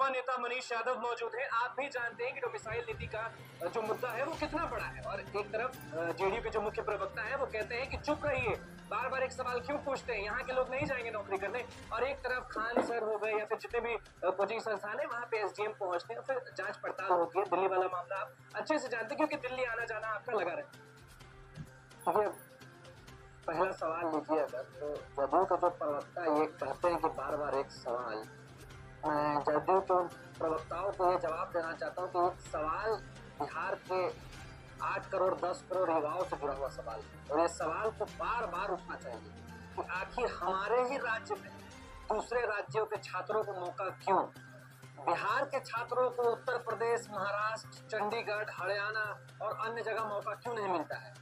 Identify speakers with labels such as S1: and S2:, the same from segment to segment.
S1: भाजपा नेता मनीष यादव मौजूद हैं। आप भी जानते हैं कि डोमिसाइल नीति का जो मुद्दा है वो कितना बड़ा है, और एक तरफ जेडीयू के जो मुख्य प्रवक्ता है वो कहते हैं कि चुप रहिए, बार बार एक सवाल क्यों पूछते हैं, यहाँ के लोग नहीं जाएंगे नौकरी करने। और एक तरफ खान सर हो गए या फिर जितने भी कोचिंग संस्थान है वहां पे एसडीएम पहुंचते हैं, फिर जांच पड़ताल होती है। दिल्ली वाला मामला आप अच्छे से जानते हैं क्योंकि दिल्ली आना जाना आपका लगा रहता है। पहला सवाल लीजिए अगर, तो जदयू के जो प्रवक्ता ये कहते हैं कि बार बार एक सवाल, मैं जदयू के प्रवक्ताओं को ये जवाब देना चाहता हूँ कि एक सवाल बिहार के 8 करोड़ 10 करोड़ युवाओं से जुड़ा हुआ सवाल है, और ये सवाल को बार बार उठना चाहिए कि आखिर हमारे ही राज्य में दूसरे राज्यों के छात्रों को मौका क्यों, बिहार के छात्रों को उत्तर प्रदेश, महाराष्ट्र, चंडीगढ़, हरियाणा और अन्य जगह मौका क्यों नहीं मिलता है,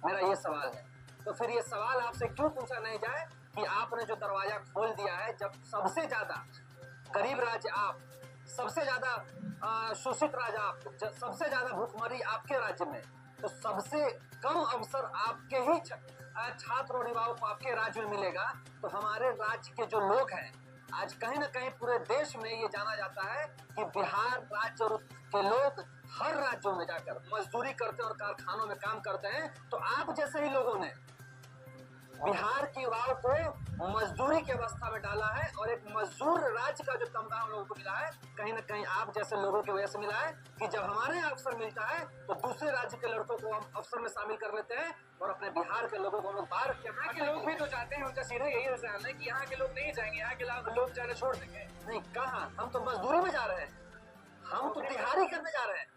S1: मेरा ये सवाल है। तो फिर ये सवाल आपसे क्यों पूछा नहीं जाए कि आपने जो दरवाजा खोल दिया है, जब सबसे ज्यादा गरीब राज्य आप, सबसे ज्यादा शोषित राज्य आप, सबसे ज्यादा भूखमरी आपके राज्य में, तो सबसे कम अवसर आपके ही छात्र और युवाओं को आपके राज्य में मिलेगा। तो हमारे राज्य के जो लोग हैं, आज कहीं ना कहीं पूरे देश में ये जाना जाता है कि बिहार राज्य के लोग हर राज्यों में जाकर मजदूरी करते हैं और कारखानों में काम करते हैं। तो आप जैसे ही लोगों ने बिहार के युवाओं को मजदूरी की अवस्था में डाला है, और एक मजदूर राज्य का जो तमगा हम लोगों को मिला है, कहीं ना कहीं आप जैसे लोगों की वजह से मिला है कि जब हमारे अवसर मिलता है तो दूसरे राज्य के लड़कों को हम अवसर में शामिल कर लेते हैं, और अपने बिहार के लोगों को हम लोग बाहर, यहाँ के लोग भी तो चाहते हैं, उनका सीधा यही रुझान है कि यहाँ के लोग नहीं जाएंगे, यहाँ के लोग जाना छोड़ देंगे। नहीं, कहाँ, हम तो मजदूरी में जा रहे हैं, हम तो दिहाड़ी करने जा रहे हैं,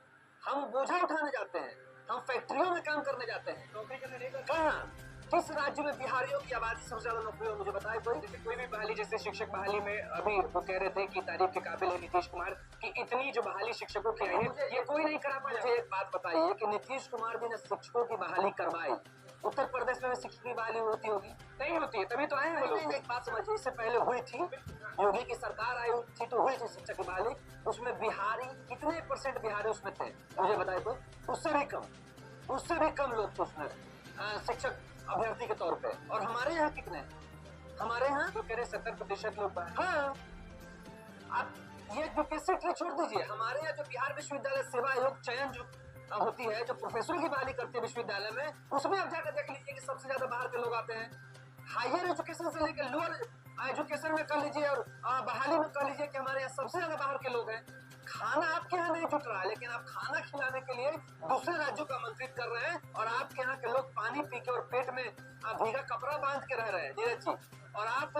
S1: हम बोझा उठाने जाते हैं, हम फैक्ट्रियों में काम करने जाते हैं, नौकरी करने नहीं। कहाँ, किस राज्य में बिहारियों की आबादी सबसे ज्यादा नौकरियों, मुझे बताए कोई भी बहाली, जैसे शिक्षक बहाली में अभी वो कह रहे थे कि तारीफ के काबिल है नीतीश कुमार कि इतनी जो बहाली शिक्षकों की आई है ये कोई नहीं करा पाया। मुझे एक बात बताइए कि नीतीश कुमार भी ने शिक्षकों की बहाली करवाई, उत्तर प्रदेश में शिक्षक की बहाली होती होगी, नहीं होती है, तभी तो आए हैं लोग। एक बात समझिए, इससे पहले हुई थी, योगी की सरकार आई थी तो हुई थी शिक्षक की बहाली, उसमें बिहारी कितने % बिहारी उसमें थे, मुझे बताए तो उससे भी कम लोग थे उसमें शिक्षक अभ्यर्थी के तौर पे। और हमारे यहाँ कितने, हमारे यहाँ तो कह रहे 70% लोग। हाँ, आप ये जो कैसे छोड़ दीजिए, हमारे यहाँ जो बिहार विश्वविद्यालय सेवा आयोग चयन जो होती है, जो प्रोफेसर की बहाली करती है विश्वविद्यालय में, उसमें आप जाकर देख लीजिए कि सबसे ज्यादा बाहर के लोग आते हैं। हायर एजुकेशन से लेकर लोअर एजुकेशन में कर लीजिए और बहाली में कर लीजिए कि हमारे यहाँ सबसे ज्यादा बाहर के लोग हैं। खाना आपके यहाँ नहीं जुट रहा है, लेकिन आप खाना खिलाने के लिए दूसरे राज्यों को आमंत्रित कर रहे हैं, और आपके यहाँ के लोग पानी पी के और पेट में भीगा कपड़ा बांध के रह रहे हैं, नीरज जी। और आप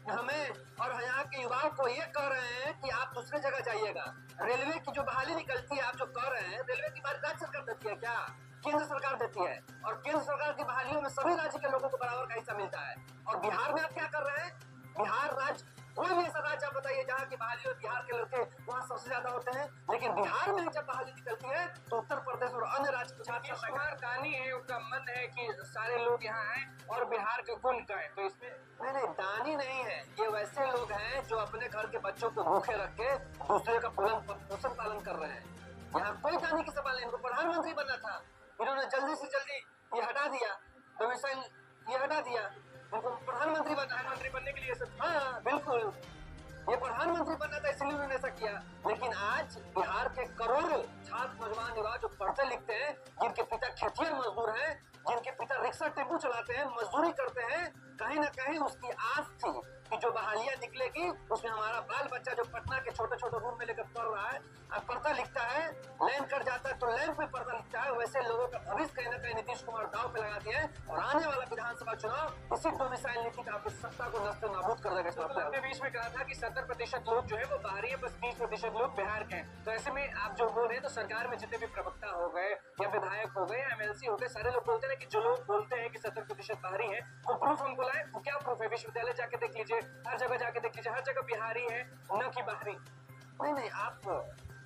S1: हमें और यहाँ के युवाओं को ये कह रहे हैं कि आप दूसरे जगह जाइएगा। रेलवे की जो बहाली निकलती है, आप जो कह रहे हैं, रेलवे की बात राज्य सरकार देती है क्या, केंद्र सरकार देती है, और केंद्र सरकार की बहालियों में सभी राज्य के लोगों को बराबर का हिस्सा मिलता है। और बिहार में आप क्या कर रहे हैं, बिहार राज्य, कोई भी ऐसा राज्य आप बताइए जहाँ की बहाली हो बिहार के लड़के वहाँ सबसे ज्यादा होते हैं, लेकिन बिहार में जब बहाली निकलती है तो उत्तर प्रदेश और अन्य राज्य के छात्र दानी है, उसका मन है कि सारे लोग यहाँ आए और बिहार का गुण गाएं। तो इसमें नहीं, दानी नहीं है, ये वैसे लोग हैं जो अपने घर के बच्चों को भूखे रख के दूसरे का पोषण पालन कर रहे हैं। यहाँ कोई दानी की सवाल नहीं, इनको प्रधानमंत्री बनना था, इन्होंने जल्दी से जल्दी ये हटा दिया, डोमिसाइल ये हटा दिया, उनको प्रधानमंत्री बनने के लिए सब। हाँ बिल्कुल, ये प्रधानमंत्री बनना था इसलिए उन्होंने ऐसा किया। लेकिन आज बिहार के करोड़ों छात्र नौजवान युवा जो पढ़ते लिखते हैं, जिनके पिता खेतिहर मजदूर हैं, जिनके पिता रिक्शा टेम्पू चलाते हैं, मजदूरी करते हैं, कहीं ना कहीं उसकी आस थी कि जो बहालियां निकलेगी उसमें हमारा बाल बच्चा जो पटना के छोटे छोटे रूम में लेकर पढ़ रहा है, पढ़ता लिखता है, लैंड कर जाता है तो लैंड पे पढ़ता लिखता है, वैसे लोगों का भविष्य कहीं ना कहीं नीतीश कुमार दाव पे लगा दिया है। और आने वाला विधानसभा चुनाव इसी डोमिसाइल नीति का आपकी सत्ता को नष्ट नाबूद कर देगा। आपने बीच में कहा था कि 70% लोग जो है वो बाहरी है, बस 20% लोग बिहार के हैं। तो ऐसे में आप जो बोल रहे हैं, तो सरकार में जितने भी प्रवक्ता हो गए या विधायक हो गए, MLC हो गए, सारे लोग बोलते हैं कि जो लोग बोलते हैं कि 70% बाहरी है, वो प्रूफ हमको लाए। वो क्या प्रूफ है? विश्वविद्यालय जाके देख लीजिए, हर जगह जाके देख लीजिए, हर जगह बिहारी है, न कि बाहरी। नहीं, आप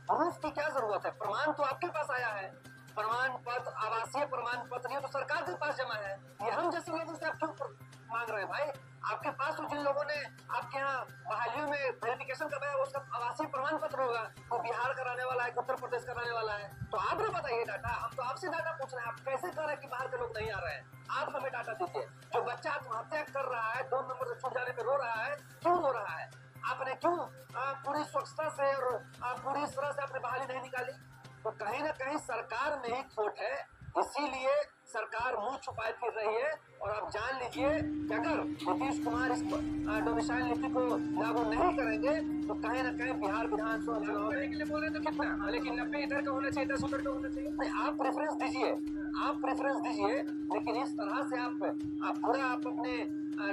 S1: प्रूफ की क्या जरूरत है, प्रमाण तो आपके पास आया है, प्रमाण पत्र, आवासीय प्रमाण पत्र, ये तो सरकार के पास जमा है। ये हम जैसे लोगों से आप क्यों मांग रहे हैं भाई? आपके पास तो जिन लोगों ने आपके यहाँ बहालियों में वेरिफिकेशन करवाया उसका आवासीय प्रमाण पत्र होगा, वो बिहार का रहने वाला है, उत्तर प्रदेश का रहने वाला है। तो आप ना बताइए डाटा, हम तो आपसे डाटा पूछ रहे हैं, आप कैसे कह रहे हैं कि बाहर के लोग नहीं आ रहे हैं? आप हमें डाटा दीजिए। जो बच्चा आत्महत्या कर रहा है, 2 नंबर से छूट जाने पे रो रहा है, क्यों रो रहा है? आपने क्यों पूरी स्वच्छता से और पूरी तरह से आपने बहाली नहीं निकाली? तो कहीं ना कहीं सरकार में ही खोट है, इसीलिए सरकार मुंह छुपाए फिर रही है। और आप जान लीजिए कि अगर नीतीश कुमार इस डोमिसाइल नीति को लागू नहीं करेंगे तो कहीं ना कहीं बिहार विधानसभा चुनाव के लिए बोल रहे तो कितना, लेकिन 90 इधर का होना चाहिए, 10 उधर का होना चाहिए। नहीं, आप प्रेफरेंस दीजिए, आप प्रेफरेंस दीजिए, लेकिन इस तरह से आप पूरा आप अपने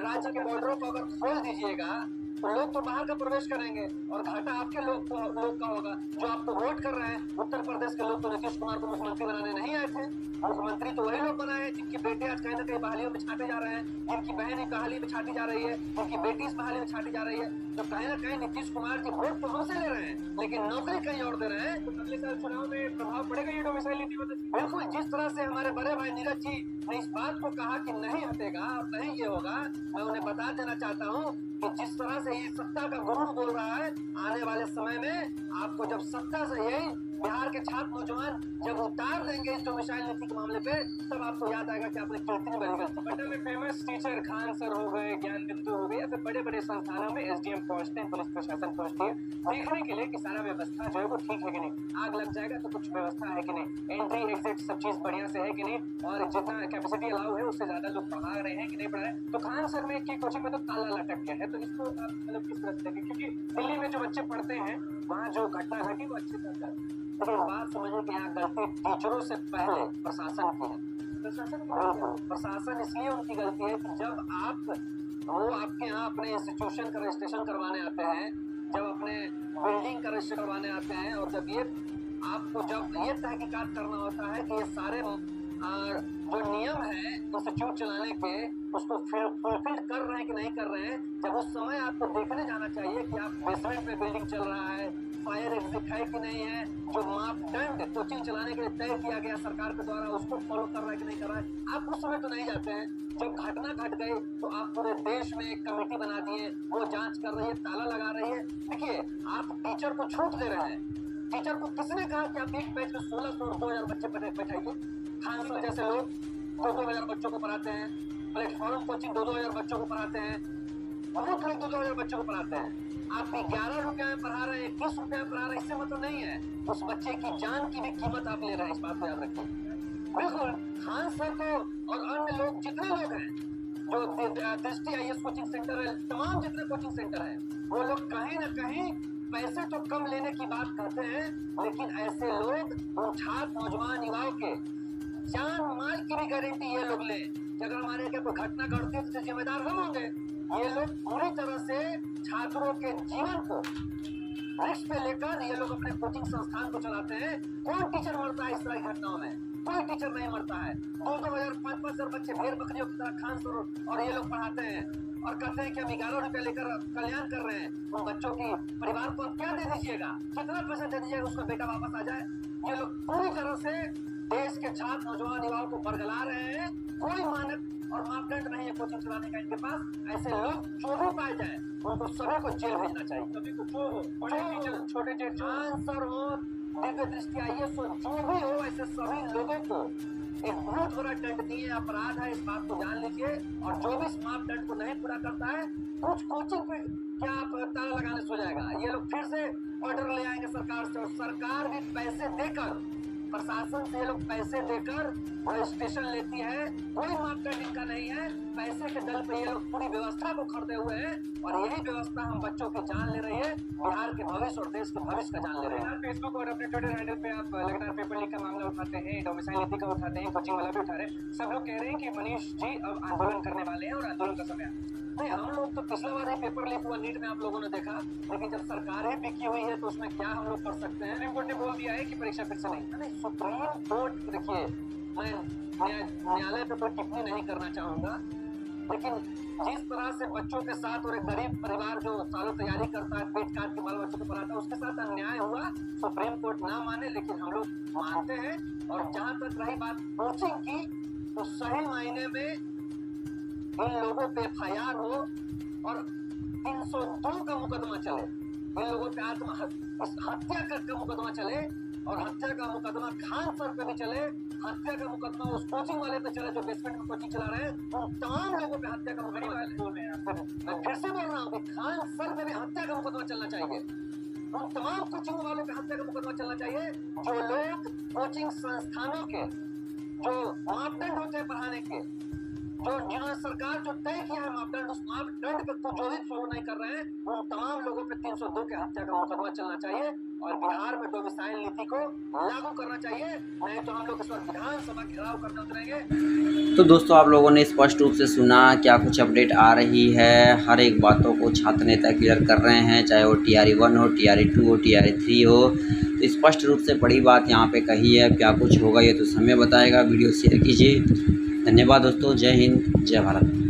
S1: राज्य के बॉर्डरों को अगर खोल दीजिएगा तो लोग तो बाहर का प्रवेश करेंगे और घाटा आपके लोग का होगा जो आपको वोट कर रहे हैं। उत्तर प्रदेश के लोग तो नीतीश कुमार को मुख्यमंत्री बनाने नहीं आए थे, मुख्यमंत्री तो वही लोग बनाए हैं जिनकी बेटे आज कहीं ना कहीं बहालियों में छाटे जा रहे हैं, जिनकी बहन बहाली में छाटी जा रही है, जिनकी बेटी इस बहाली में छाटी जा रही है। तो कहीं ना कहीं नीतीश कुमार जी वोट तो हमसे ले रहे हैं लेकिन नौकरी कहीं और दे रहे हैं। तो अगले साल चुनाव में प्रभाव पड़ेगा ये डोमिसाइल नीति पर। बिल्कुल, जिस तरह से हमारे बड़े भाई नीरज जी ने इस बात को कहा कि नहीं हटेगा और नहीं ये होगा, मैं उन्हें बता देना चाहता हूँ कि जिस तरह से ये सत्ता का गुरूर बोल रहा है, आने वाले समय में आपको जब सत्ता से यही बिहार के छात्र नौजवान जब उतार देंगे इस डोमिसाइल नीति के मामले पे, तब आपको याद आएगा कि आपने कितनी बड़ी गलती। पटना में फेमस टीचर खान सर हो गए, ज्ञान बिंदु हो गए, या फिर बड़े बड़े संस्थानों में एसडीएम पहुंचते हैं, पुलिस प्रशासन पहुंचती है देखने के लिए कि सारा व्यवस्था जो है वो ठीक है कि नहीं, आग लग जाएगा तो कुछ व्यवस्था है कि नहीं, एंट्री एग्जिट सब चीज बढ़िया से है कि नहीं, और जितना कैपेसिटी अलाउ है उससे ज्यादा लोग पढ़ा रहे हैं कि नहीं पढ़ा रहे। तो खान सर में की कोचिंग में तो ताला लटक गया है। तो इसको आप मतलब किस तरह से देखें, क्योंकि दिल्ली में जो बच्चे पढ़ते हैं वहाँ जो घटना घटी वो अच्छी तरह से, लेकिन बात समझिए कि यहाँ गलती टीचरों से पहले प्रशासन की है। प्रशासन इसलिए उनकी गलती है कि जब वो आपके यहाँ अपने इंस्टीट्यूशन का रजिस्ट्रेशन करवाने आते हैं, जब अपने बिल्डिंग का रजिस्ट्रेशन करवाने आते हैं, और जब ये आपको जब ये तहकीकात करना होता है कि ये सारे जो नियम है इंस्टीट्यूट चलाने के उसको फुलफिल कर रहे हैं कि नहीं कर रहे हैं, जब उस समय आपको देखने जाना चाहिए कि आप बेसमेंट में बिल्डिंग चल रहा है, फायर एग्जिट है कि नहीं है, जो मापदंड कोचिंग चलाने के लिए तय किया गया सरकार के द्वारा उसको फॉलो कर रहा है कि नहीं कर रहा है, आप उस समय तो नहीं जाते हैं। जब घटना घट गई तो आप पूरे देश में एक कमेटी बना दिए, वो जांच कर रही है, ताला लगा रही है। देखिए, आप टीचर को छूट दे रहे हैं। टीचर को किसने कहा कि आप एक बैच में 1600 और 2000 बच्चे बैठाइए? खान सर जैसे लोग 2-2000 बच्चों को पढ़ाते हैं, प्लेटफॉर्म कोचिंग 2-2000 बच्चों को पढ़ाते हैं, बहुत लोग 2-2000 बच्चों को पढ़ाते हैं। आप 11 रुपए में पढ़ा रहे हैं, 21 रुपए में पढ़ा रहे हैं, इससे मतलब नहीं है। उस बच्चे की जान की भी कीमत आप ले रहे हैं, इस बात को याद रखें। बिल्कुल, खान सर को और अन्य लोग जितने लोग हैं जो दृष्टि IAS कोचिंग सेंटर है, तमाम जितने कोचिंग सेंटर हैं, वो लोग कहीं ना कहीं पैसे तो कम लेने की बात करते हैं, लेकिन ऐसे लोग उन छात्र नौजवान युवाओं के जान माल की भी गारंटी ये लोग लें कि अगर हमारे क्या कोई घटना घटती है तो जिम्मेदार हम होंगे। ये लोग पूरी तरह से छात्रों के जीवन को रिस्क पे लेकर ये लोग अपने कोचिंग संस्थान को चलाते हैं। कौन टीचर मरता है इस तरह की घटनाओं में? कोई टीचर नहीं मरता है। 2-2 हजार 5-5 हजार बच्चे भेड़ बकरियों की तरह खान सर और ये लोग पढ़ाते हैं और कहते हैं कि हम 11 रुपया लेकर कल्याण कर रहे हैं। उन बच्चों की परिवार को आप क्या दे दीजिएगा, कितना पैसा दे दीजिएगा उसका बेटा वापस आ जाए? ये लोग पूरी तरह से देश के छात्र नौजवान युवाओं को बरगला रहे हैं। कोई मानक और मापदंड नहीं है कोचिंग चलाने का इनके पास। ऐसे लोग जो भी पाए जाए उनको सभी को जेल भेजना चाहिए। सभी को जो हो, बड़े टीचर, छोटे टीचर, खान सर हो, दिव्य दृष्टि IAS हो, जो भी हो, ऐसे सभी लोगों को एक बहुत बड़ा दंड दिए अपराध है, इस बात को जान लीजिए। और जो भी इस मापदंड को नहीं पूरा करता है, कुछ कोचिंग पे क्या आप ताला लगाने सो जाएगा। ये लोग फिर से ऑर्डर ले आएंगे सरकार से, और सरकार भी पैसे देकर, प्रशासन से ये लोग पैसे देकर रजिस्ट्रेशन लेती है। कोई मापदंड इनका नहीं है, पैसे के दल पे ये लोग पूरी व्यवस्था को खरीदे हुए हैं, और यही व्यवस्था हम बच्चों की जान ले रही है, बिहार के भविष्य और देश के भविष्य का जान ले रहे हैं। फेसबुक और अपने ट्विटर हैंडल पे आप लगातार पेपर लीक का मामला उठाते हैं, डोमिसाइल नीति का उठाते हैं, कोचिंग वाला भी उठा रहे हैं। सब लोग कह रहे हैं कि मनीष जी अब आंदोलन करने वाले हैं और आंदोलन का समय नहीं। हम लोग तो पिछला बार ही पेपर लीक हुआ नीट में आप लोगों ने देखा, लेकिन जब सरकार ही बिकी हुई है तो उसमें क्या हम लोग कर सकते हैं? सुप्रीम कोर्ट ने बोल दिया है कि परीक्षा फिर से नहीं। सुप्रीम कोर्ट, देखिए, मैं न्यायालय पे कोई टिप्पणी नहीं करना चाहूंगा, लेकिन जिस तरह से बच्चों के साथ और एक गरीब परिवार जो सालों तैयारी करता है, पेट काट के बाल बच्चों को पढ़ाता है, उसके साथ अन्याय हुआ। सुप्रीम कोर्ट ना माने, लेकिन हम लोग मानते हैं। और जहां तक रही बात कोचिंग की, तो सही मायने में इन लोगों पे FIR हो और 302 का मुकदमा चले, इन लोगों पे आत्महत्या का मुकदमा चले,
S2: और हत्या का मुकदमा खान सर पे भी चले, हत्या का मुकदमा उस कोचिंग वाले पे चले जो बेसमेंट में कोचिंग चला रहे हैं, उन तमाम लोगों पे हत्या का मुकदमा बोल रहे हैं। मैं फिर से बोल रहा हूँ, खान सर पे भी हत्या का मुकदमा चलना चाहिए। उन तमाम कोचिंग वालों पे हत्या का मुकदमा चलना चाहिए जो लोग कोचिंग संस्थानों के जो मापदंड होते हैं पढ़ाने के, जो जिन्होंने सरकार जो तय किया है मापदंड, उस मापदंड को जो भी फॉलो नहीं कर रहे हैं, उन तमाम लोगों पे 302 के हत्या का मुकदमा चलना चाहिए और बिहार में डोमिसाइल नीति को लागू करना चाहिए, नहीं तो हम लोग इस बार विधानसभा घेराव करने उतरेंगे।
S3: तो दोस्तों आप लोगों ने स्पष्ट रूप से सुना क्या कुछ अपडेट आ रही है। हर एक बातों को छात्र नेता क्लियर कर रहे हैं, चाहे वो TRE 1 हो, TRE 2 हो, TRE 3 हो। तो स्पष्ट रूप से बड़ी बात यहाँ पे कही है। क्या कुछ होगा ये तो समय बताएगा। वीडियो शेयर कीजिए। धन्यवाद दोस्तों। जय हिंद, जय भारत।